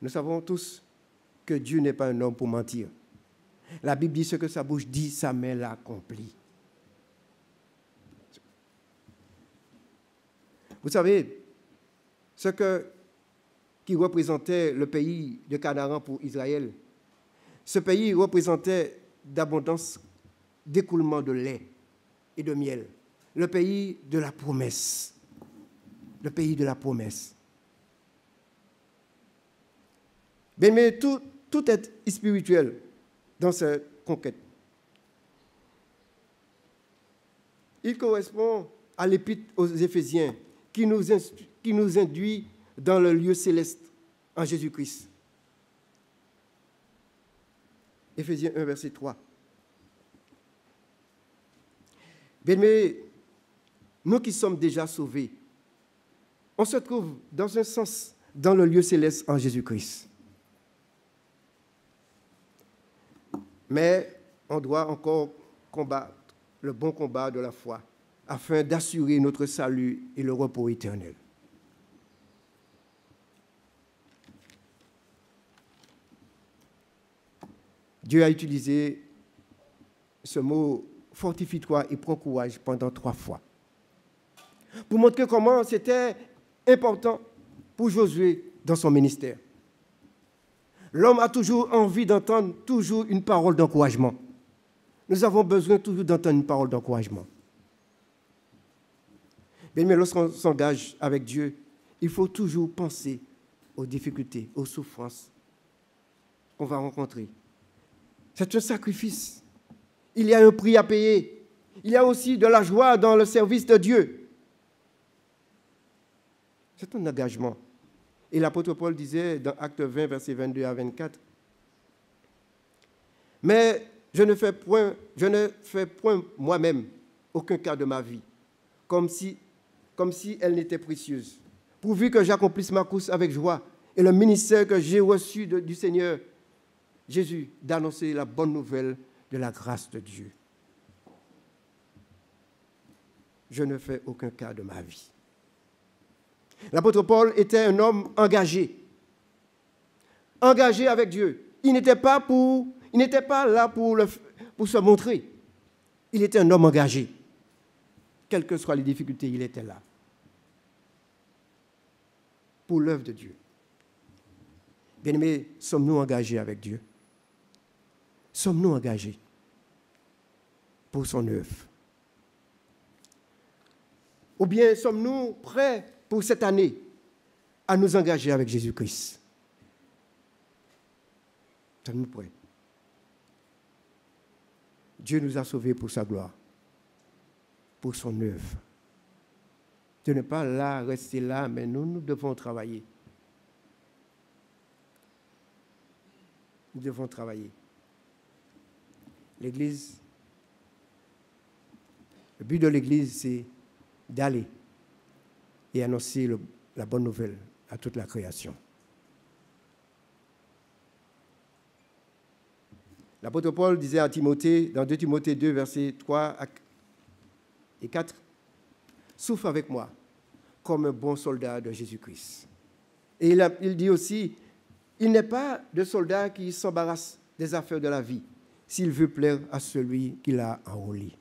Nous savons tous que Dieu n'est pas un homme pour mentir. La Bible dit ce que sa bouche dit, sa main l'accomplit. Vous savez, qui représentait le pays de Canaan pour Israël, ce pays représentait d'abondance, d'écoulement de lait et de miel. Le pays de la promesse. Le pays de la promesse. Bien, mais tout est spirituel dans cette conquête. Il correspond à l'épître aux Éphésiens qui nous induit dans le lieu céleste en Jésus-Christ. Éphésiens 1, verset 3. Bien, mais nous qui sommes déjà sauvés, on se trouve dans un sens dans le lieu céleste en Jésus-Christ. Mais on doit encore combattre le bon combat de la foi afin d'assurer notre salut et le repos éternel. Dieu a utilisé ce mot « fortifie-toi et prends courage » pendant 3 fois. Pour montrer comment c'était important pour Josué dans son ministère. L'homme a toujours envie d'entendre toujours une parole d'encouragement. Nous avons besoin toujours d'entendre une parole d'encouragement. Mais lorsqu'on s'engage avec Dieu, il faut toujours penser aux difficultés, aux souffrances qu'on va rencontrer. C'est un sacrifice. Il y a un prix à payer. Il y a aussi de la joie dans le service de Dieu. C'est un engagement. Et l'apôtre Paul disait dans Actes 20, versets 22 à 24, « Mais je ne fais point moi-même aucun cas de ma vie, comme si elle n'était précieuse, pourvu que j'accomplisse ma course avec joie et le ministère que j'ai reçu du Seigneur Jésus, d'annoncer la bonne nouvelle de la grâce de Dieu. Je ne fais aucun cas de ma vie. » L'apôtre Paul était un homme engagé avec Dieu. Il n'était pas là pour se montrer. Il était un homme engagé. Quelles que soient les difficultés, il était là. Pour l'œuvre de Dieu. Bien-aimés, sommes-nous engagés avec Dieu? Sommes-nous engagés pour son œuvre? Ou bien sommes-nous prêts pour cette année à nous engager avec Jésus-Christ? Sommes-nous prêts? Dieu nous a sauvés pour sa gloire, pour son œuvre. De ne pas là, rester là, mais nous devons travailler. Nous devons travailler. L'Église, le but de l'Église, c'est d'aller et annoncer la bonne nouvelle à toute la création. L'apôtre Paul disait à Timothée, dans 2 Timothée 2, versets 3 et 4, « Souffre avec moi comme un bon soldat de Jésus-Christ. » Et il dit aussi, « Il n'est pas de soldat qui s'embarrasse des affaires de la vie, s'il veut plaire à celui qui l'a enrôlé. »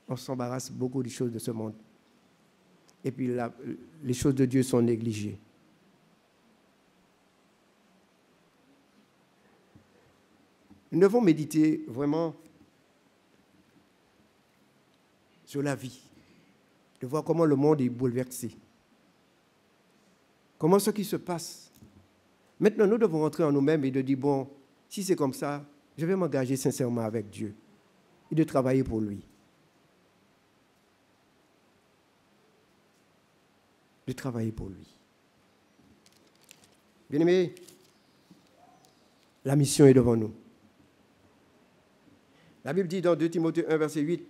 On s'embarrasse beaucoup des choses de ce monde. Et puis les choses de Dieu sont négligées. Nous devons méditer vraiment sur la vie, de voir comment le monde est bouleversé, comment ce qui se passe. Maintenant, nous devons rentrer en nous-mêmes et de dire, bon, si c'est comme ça, je vais m'engager sincèrement avec Dieu et de travailler pour lui. De travailler pour lui. Bien-aimés, la mission est devant nous. La Bible dit dans 2 Timothée 1, verset 8,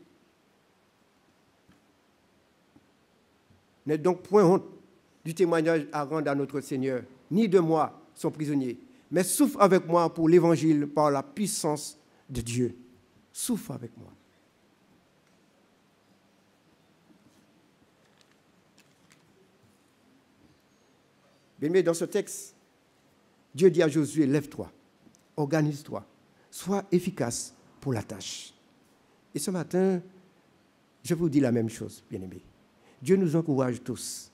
« N'aie donc point honte du témoignage à rendre à notre Seigneur, ni de moi, son prisonnier, mais souffre avec moi pour l'Évangile par la puissance de Dieu. » Souffre avec moi. Bien-aimé, dans ce texte, Dieu dit à Josué, lève-toi, organise-toi, sois efficace pour la tâche. Et ce matin, je vous dis la même chose, bien-aimé. Dieu nous encourage tous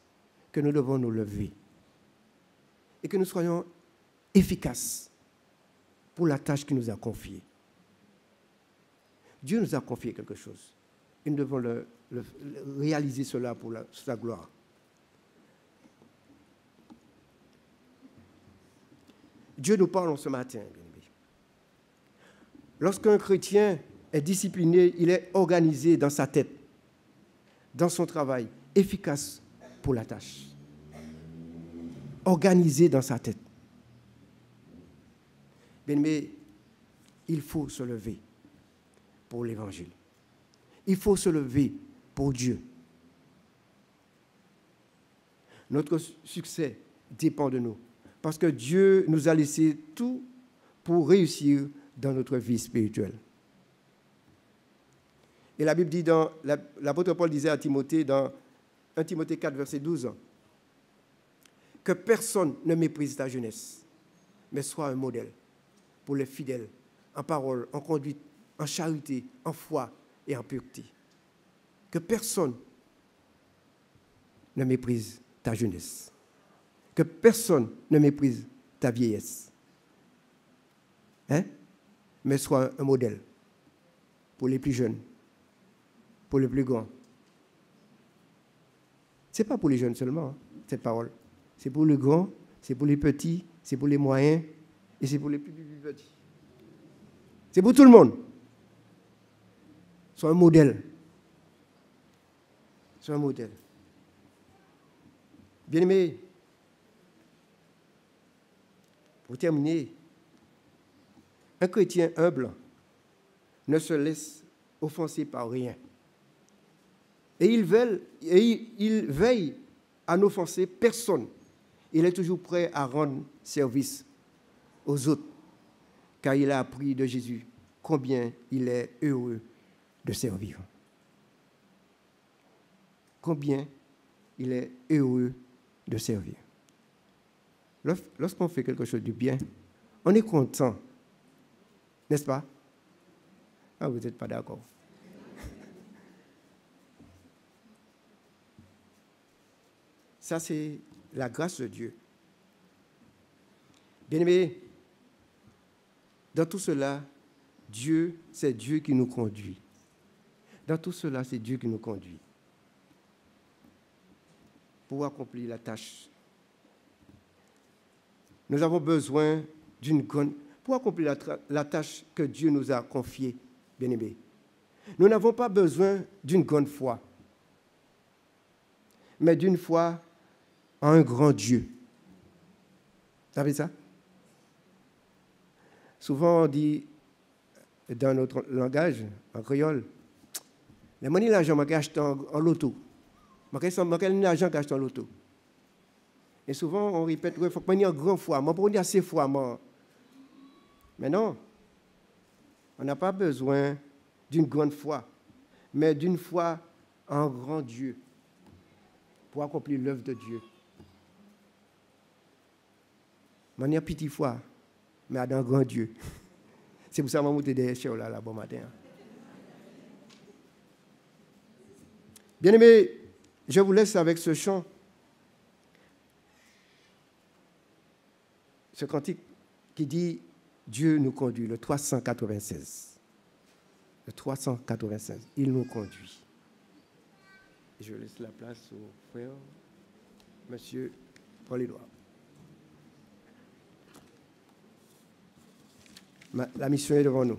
que nous devons nous lever et que nous soyons efficaces pour la tâche qu'il nous a confiée. Dieu nous a confié quelque chose et nous devons réaliser cela pour sa gloire. Dieu nous parle ce matin, bien-aimé. Lorsqu'un chrétien est discipliné, il est organisé dans sa tête, dans son travail, efficace pour la tâche. Organisé dans sa tête. Bien-aimé, il faut se lever pour l'Évangile. Il faut se lever pour Dieu. Notre succès dépend de nous. Parce que Dieu nous a laissé tout pour réussir dans notre vie spirituelle. Et la Bible dit, l'apôtre Paul disait à Timothée, dans 1 Timothée 4, verset 12, que personne ne méprise ta jeunesse, mais sois un modèle pour les fidèles, en parole, en conduite, en charité, en foi et en pureté. Que personne ne méprise ta jeunesse. Que personne ne méprise ta vieillesse. Hein? Mais sois un modèle pour les plus jeunes, pour les plus grands. Ce n'est pas pour les jeunes seulement, hein, cette parole. C'est pour les grands, c'est pour les petits, c'est pour les moyens et c'est pour les plus petits. C'est pour tout le monde. Sois un modèle. Sois un modèle. Bien-aimé, pour terminer, un chrétien humble ne se laisse offenser par rien. Et il veille à n'offenser personne. Il est toujours prêt à rendre service aux autres, car il a appris de Jésus combien il est heureux de servir. Combien il est heureux de servir. Lorsqu'on fait quelque chose de bien, on est content, n'est-ce pas? Ah, vous n'êtes pas d'accord. Ça, c'est la grâce de Dieu. Bien-aimés, dans tout cela, c'est Dieu qui nous conduit. Dans tout cela, c'est Dieu qui nous conduit pour accomplir la tâche. Nous avons besoin d'une grande... Pour accomplir la tâche que Dieu nous a confiée, bien-aimés, nous n'avons pas besoin d'une grande foi, mais d'une foi en un grand Dieu. Vous savez ça? Souvent, on dit, dans notre langage, en créole, les monnaies l'argent, je vais acheter en loto. Je vais l'argent que acheter en loto. Et souvent, on répète, il faut que je ait une grande foi. Je peux dire assez foi. Mais non, on n'a pas besoin d'une grande foi, mais d'une foi en grand Dieu pour accomplir l'œuvre de Dieu. Je n'ai pas petite foi, mais dans un grand Dieu. C'est pour ça que je suis derrière là, bon matin. Bien-aimés, je vous laisse avec ce chant. Ce cantique qui dit « Dieu nous conduit », le 396. Le 396, il nous conduit. Je laisse la place au frère, monsieur Paul-Édouard. La mission est devant nous.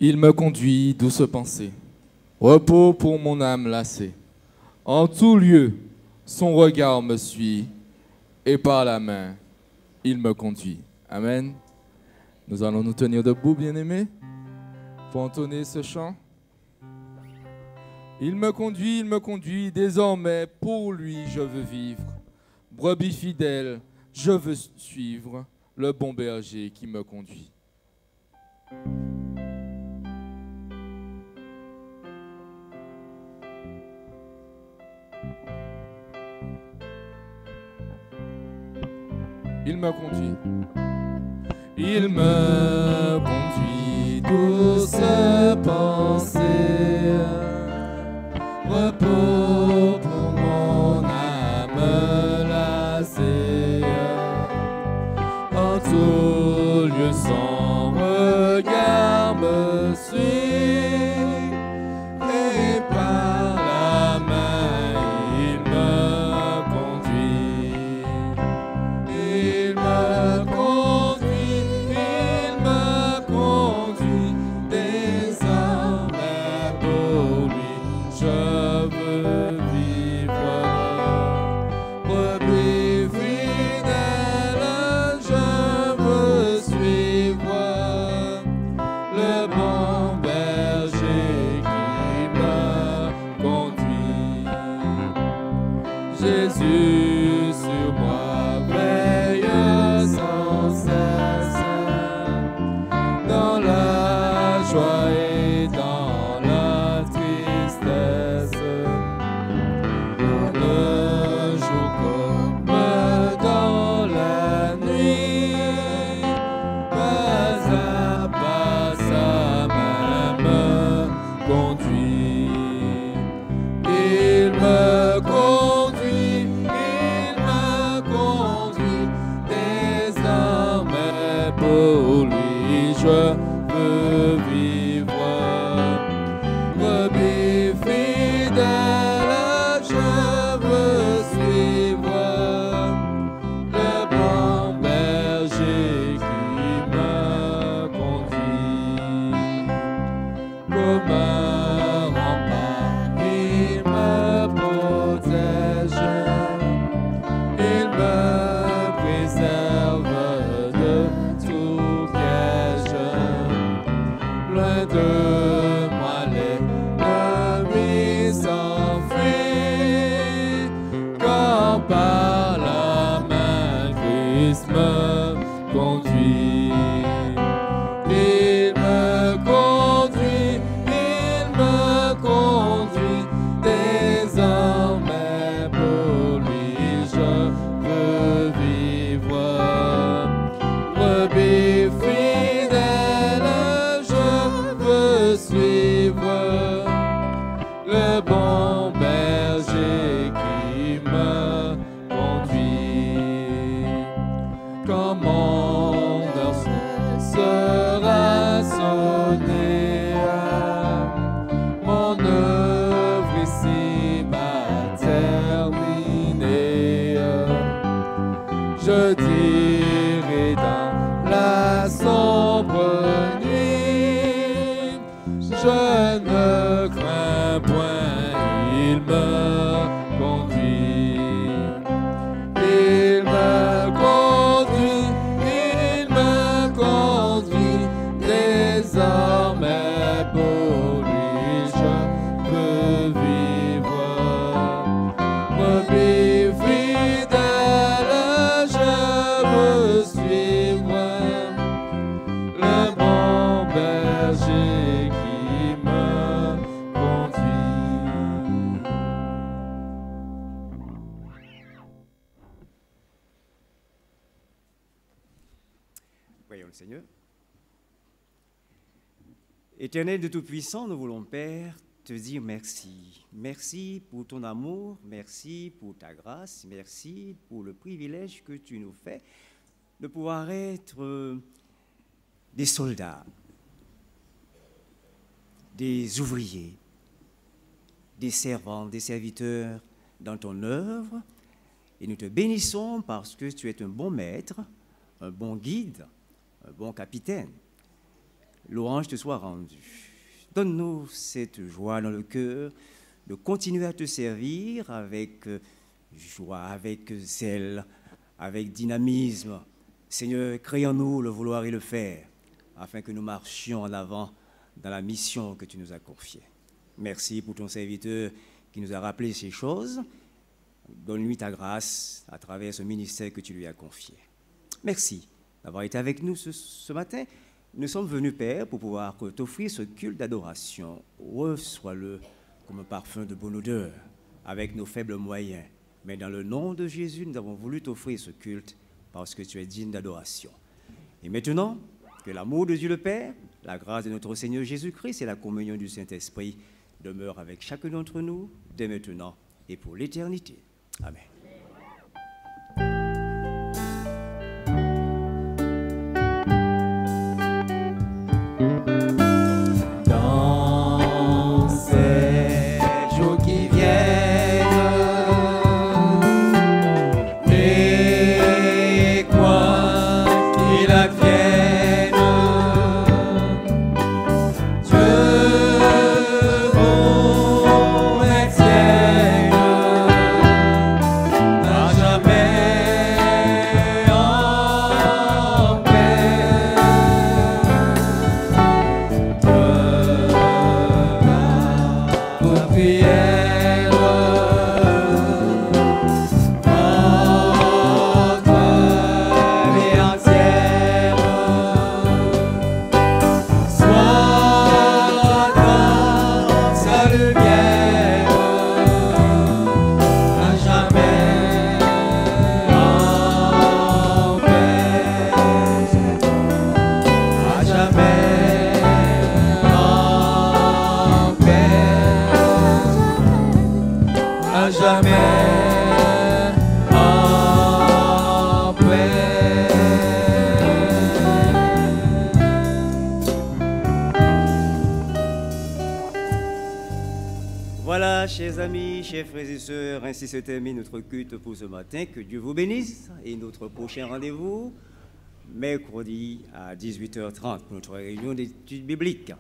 Il me conduit, douce pensée, repos pour mon âme lassée. En tout lieu, son regard me suit, et par la main, il me conduit. Amen. Nous allons nous tenir debout, bien-aimés, pour entonner ce chant. Il me conduit, désormais pour lui je veux vivre. Brebis fidèle, je veux suivre le bon berger qui me conduit. Il me conduit. Il me conduit, douce pensée, repos pour mon âme lassée. En tout lieu son regard me suit, et par la main il me conduit. Il me conduit, désormais pour lui je veux vivre. Brebis fidèle, je veux suivre le bon je veux vivre. Brebis fidèle, je veux suivre le bon berger qui me conduit. Comme un rempart, il me protège, il me préserve de tout piège. Loin de moi l'ennemi s'enfuit, quand par la main Christ me conduit. Il me conduit, désormais pour lui je veux vivre. Brebis fidèle, je veux suivre le bon berger qui me conduit. Quand mon heure sera sonnée, mon œuvre ici m'a terminée. Je dirai dans la sombre nuit, je ne crains point, il me conduit. Il me conduit, désormais pour lui je veux vivre. Brebis fidèle, je veux suivre le bon berger qui me conduit. Voyons le Seigneur. Éternel de Tout-Puissant, nous voulons, Père, te dire merci. Merci pour ton amour, merci pour ta grâce, merci pour le privilège que tu nous fais de pouvoir être des soldats, des ouvriers, des servants, des serviteurs dans ton œuvre. Et nous te bénissons parce que tu es un bon maître, un bon guide, un bon capitaine. Louange te soit rendue. Donne-nous cette joie dans le cœur de continuer à te servir avec joie, avec zèle, avec dynamisme. Seigneur, crée en nous le vouloir et le faire, afin que nous marchions en avant dans la mission que tu nous as confiée. Merci pour ton serviteur qui nous a rappelé ces choses. Donne-lui ta grâce à travers ce ministère que tu lui as confié. Merci d'avoir été avec nous ce matin. Nous sommes venus, Père, pour pouvoir t'offrir ce culte d'adoration. Reçois-le comme un parfum de bonne odeur, avec nos faibles moyens. Mais dans le nom de Jésus, nous avons voulu t'offrir ce culte parce que tu es digne d'adoration. Et maintenant, que l'amour de Dieu le Père, la grâce de notre Seigneur Jésus-Christ et la communion du Saint-Esprit demeurent avec chacun d'entre nous, dès maintenant et pour l'éternité. Amen. Voilà, chers amis, chers frères et sœurs, ainsi se termine notre culte pour ce matin. Que Dieu vous bénisse. Et notre prochain rendez-vous, mercredi à 18h30 pour notre réunion d'études bibliques.